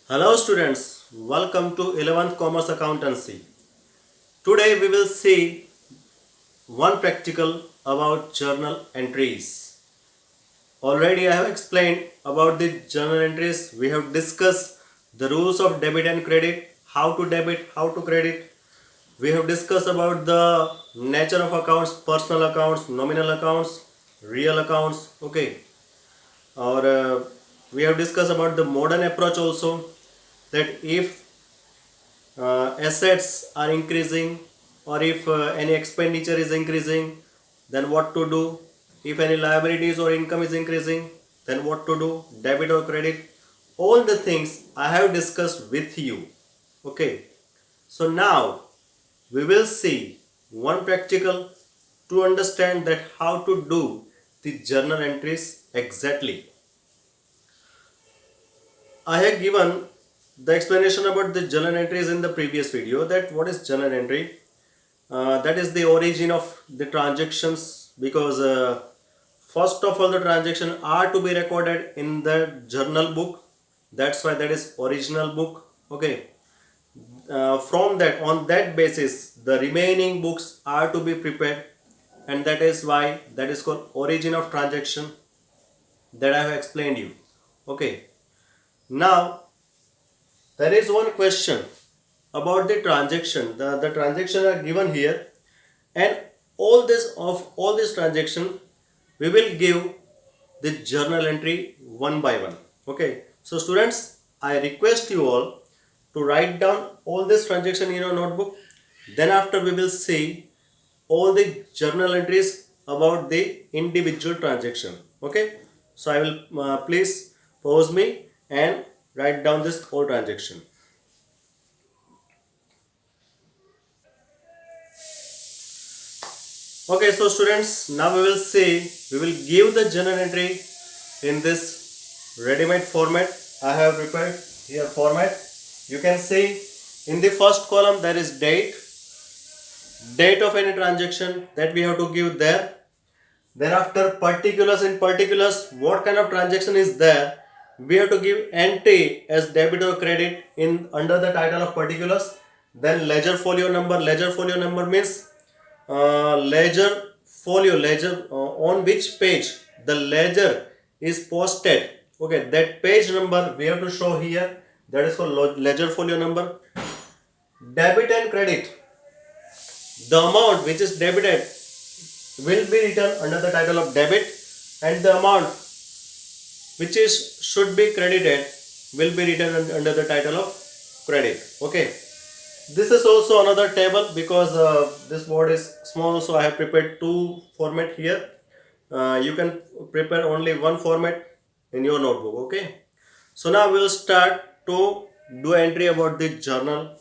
Hello students, welcome to 11th Commerce Accountancy. Today we will see one practical about journal entries. Already I have explained about the journal entries. We have discussed the rules of debit and credit, how to debit, how to credit. We have discussed about the nature of accounts, personal accounts, nominal accounts, real accounts, okay. Or we have discussed about the modern approach also, that if assets are increasing or if any expenditure is increasing, then what to do. If any liabilities or income is increasing, then what to do, debit or credit. All the things I have discussed with you, okay. So now we will see one practical to understand that how to do the journal entries exactly. I have given the explanation about the journal entries in the previous video, that what is journal entry. That is the origin of the transactions, because first of all the transactions are to be recorded in the journal book. That's why that is original book, okay. From that, on that basis, the remaining books are to be prepared, and that is why that is called origin of transaction, that I have explained you, okay. Now there is one question about the transaction. The transaction are given here, and all this transaction we will give the journal entry one by one. Okay. So students, I request you all to write down all this transaction in your notebook. Then after we will see all the journal entries about the individual transaction. Okay. So I will please pause me and write down this whole transaction. Okay, so students, now we will see, we will give the journal entry in this ready-made format. I have prepared here format. You can see in the first column there is date of any transaction that we have to give there. Thereafter particulars, in particulars what kind of transaction is there, we have to give entry as debit or credit in under the title of particulars. Then ledger folio number means ledger on which page the ledger is posted, okay, that page number we have to show here, that is called ledger folio number. Debit and credit, the amount which is debited will be written under the title of debit, and the amount which is should be credited will be written under the title of credit, okay. This is also another table, because this board is small, so I have prepared two format here. You can prepare only one format in your notebook, okay. So now we will start to do entry about the journal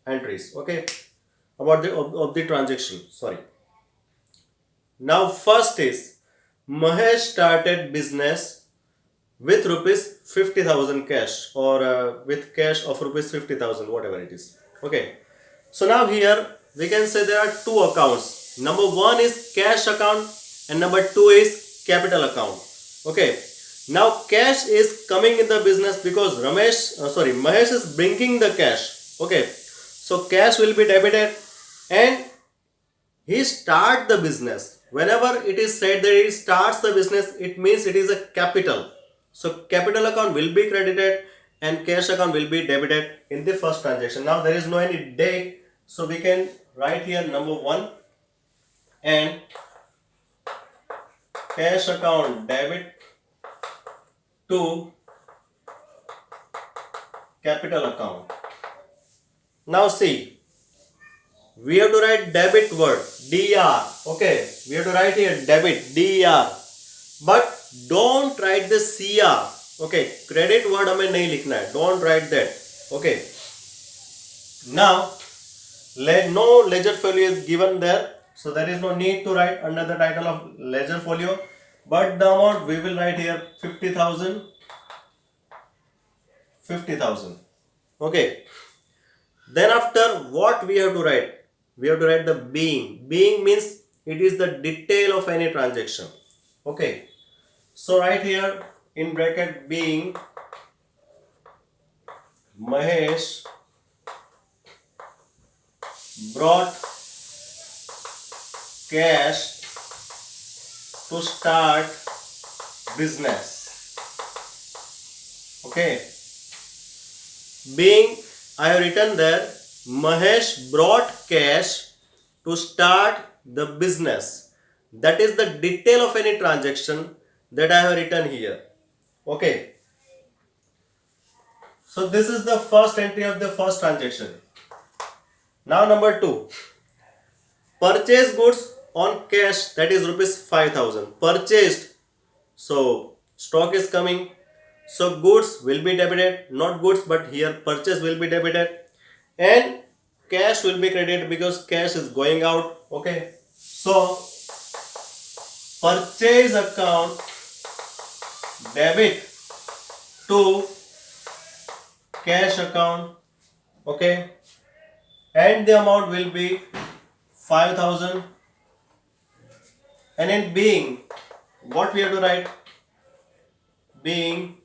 entries, okay, about of the transaction, sorry. Now first is, Mahesh started business with rupees 50,000 cash, or with cash of rupees 50,000, whatever it is, okay. So now here we can say there are two accounts. Number one is cash account and number two is capital account. Okay. Now cash is coming in the business because Mahesh is bringing the cash. Okay. So cash will be debited and he start the business. Whenever it is said that he starts the business, it means it is a capital. So capital account will be credited and cash account will be debited in the first transaction. Now there is no any date, so we can write here number one, and cash account debit to capital account. Now see, we have to write debit word dr, okay, we have to write here debit dr, but don't write the cr, okay, credit word हमें नहीं लिखना है, don't write that, okay. Now no ledger folio is given there, so there is no need to write under the title of ledger folio, but the amount we will write here 50,000, okay. Then after what we have to write, we have to write the being means it is the detail of any transaction, okay. So right here in bracket being Mahesh brought cash to start business. Okay. Being, I have written there, Mahesh brought cash to start the business. That is the detail of any transaction that I have written here. Okay. So this is the first entry of the first transaction. Now number 2. Purchase goods on cash, that is rupees 5,000. Purchased. So stock is coming. So goods will be debited, not goods, but here purchase will be debited, and cash will be credited because cash is going out. Okay. So purchase account debit to cash account. Okay. And the amount will be 5,000. And in being, what we have to write? Being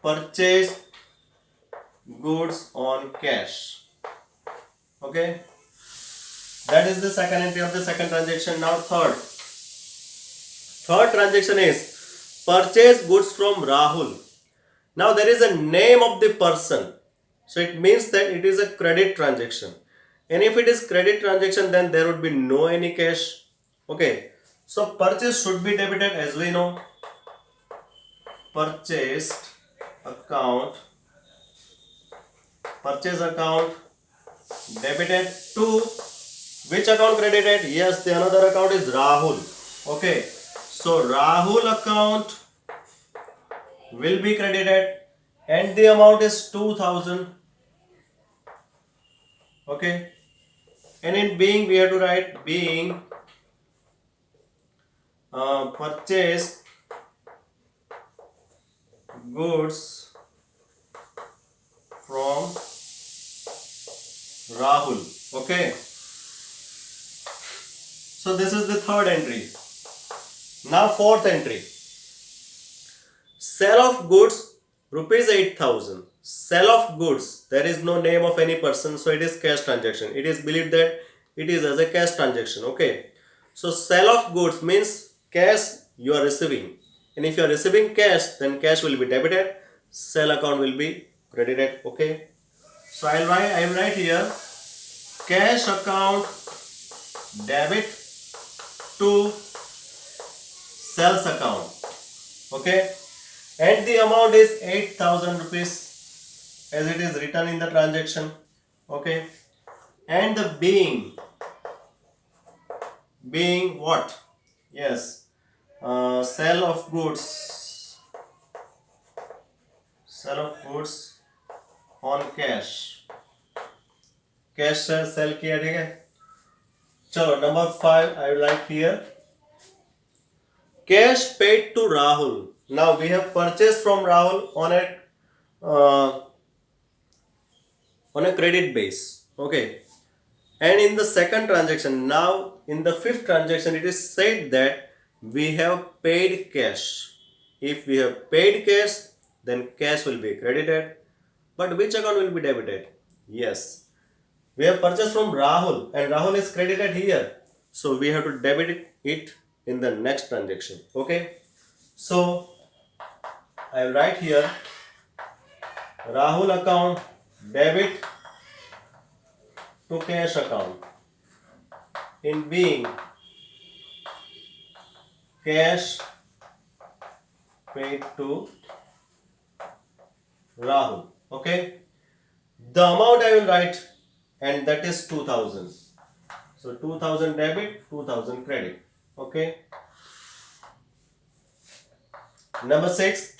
purchase goods on cash. Okay. That is the second entry of the second transaction. Now third transaction is purchase goods from Rahul. Now there is a name of the person, so it means that it is a credit transaction, and if it is credit transaction then there would be no any cash. Okay, so purchase should be debited, as we know. Purchase account debited to which account credited? Yes, the another account is Rahul. Okay, so Rahul account will be credited and the amount is 2,000. Okay, and in being we have to write being purchase goods from Rahul. Okay, so this is the third entry. Now fourth entry, sale of goods rupees 8,000. Sale of goods, there is no name of any person, so it is cash transaction. It is believed that it is as a cash transaction. Okay, so sale of goods means cash you are receiving, and if you are receiving cash then cash will be debited, sale account will be credited. Okay, so I will write here cash account debit to sales account. Okay, and the amount is 8,000 rupees as it is written in the transaction. Okay, and the being what? Yes, sale of goods on cash से cell किया. ठीक है, चलो number 5 I will write here cash paid to Rahul. Now we have purchased from Rahul on a credit base. Okay, and in the second transaction, now in the fifth transaction, it is said that we have paid cash. If we have paid cash, then cash will be credited. But which account will be debited? Yes, we have purchased from Rahul and Rahul is credited here. So we have to debit it in the next transaction. Okay, so I will write here Rahul account debit to cash account. In being cash paid to Rahul. Okay, the amount I will write, and that is 2,000. So 2,000 debit, 2,000 credit. Okay. Number 6,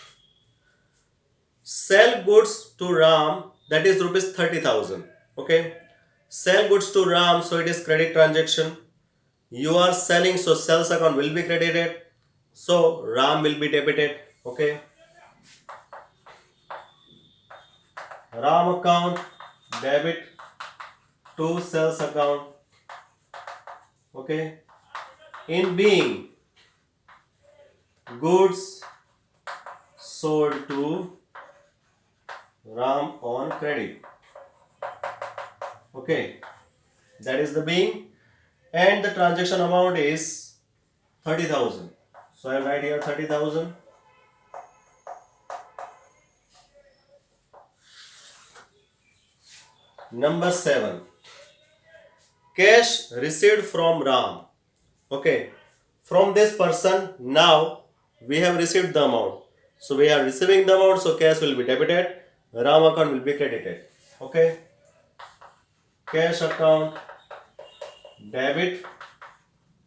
sell goods to Ram, that is rupees 30,000. Okay, sell goods to Ram, so it is credit transaction. You are selling, so sales account will be credited, so Ram will be debited. Okay, Ram account debit to sales account. Okay, in being goods sold to Ram on credit. Okay, that is the being, and the transaction amount is 30,000. So I will write here 30,000. Number 7, cash received from Ram. Okay, from this person now we have received the amount. So we are receiving the amount, so cash will be debited, Ram account will be credited. Okay, cash account debit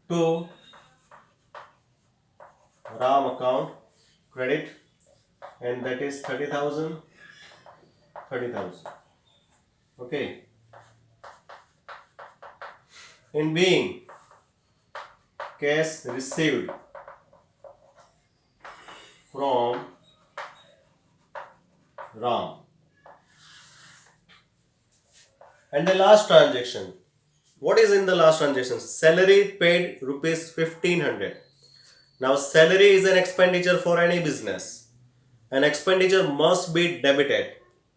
to Ram account credit, and that is 30,000. 30,000. Okay, in being cash received from Ram. And the last transaction. What is in the last transaction? Salary paid rupees 1500. Now salary is an expenditure for any business. An expenditure must be debited.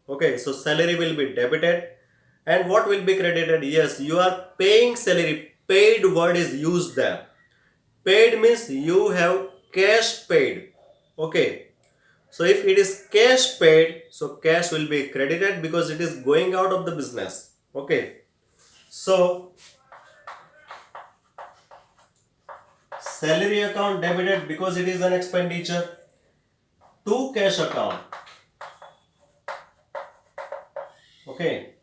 Okay, so salary will be debited. And what will be credited? Yes, you are paying salary. Paid word is used there. Paid means you have cash paid. Okay. So if it is cash paid, so cash will be credited because it is going out of the business. Okay. So salary account debited because it is an expenditure to cash account. Okay.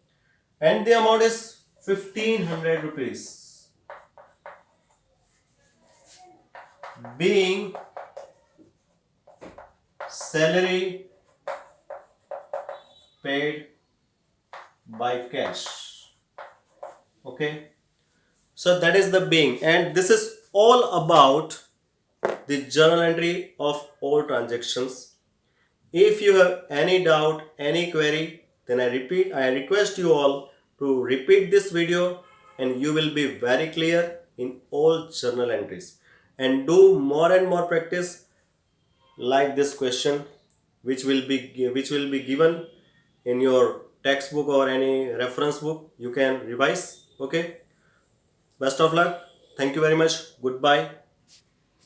And the amount is 1500 rupees. Being salary paid by cash. Okay. So that is the being, and this is all about the journal entry of all transactions. If you have any doubt, any query, then I request you all to repeat this video, and you will be very clear in all journal entries. And do more and more practice like this question, which will be given in your textbook or any reference book. You can revise. Okay. Best of luck. Thank you very much. Goodbye.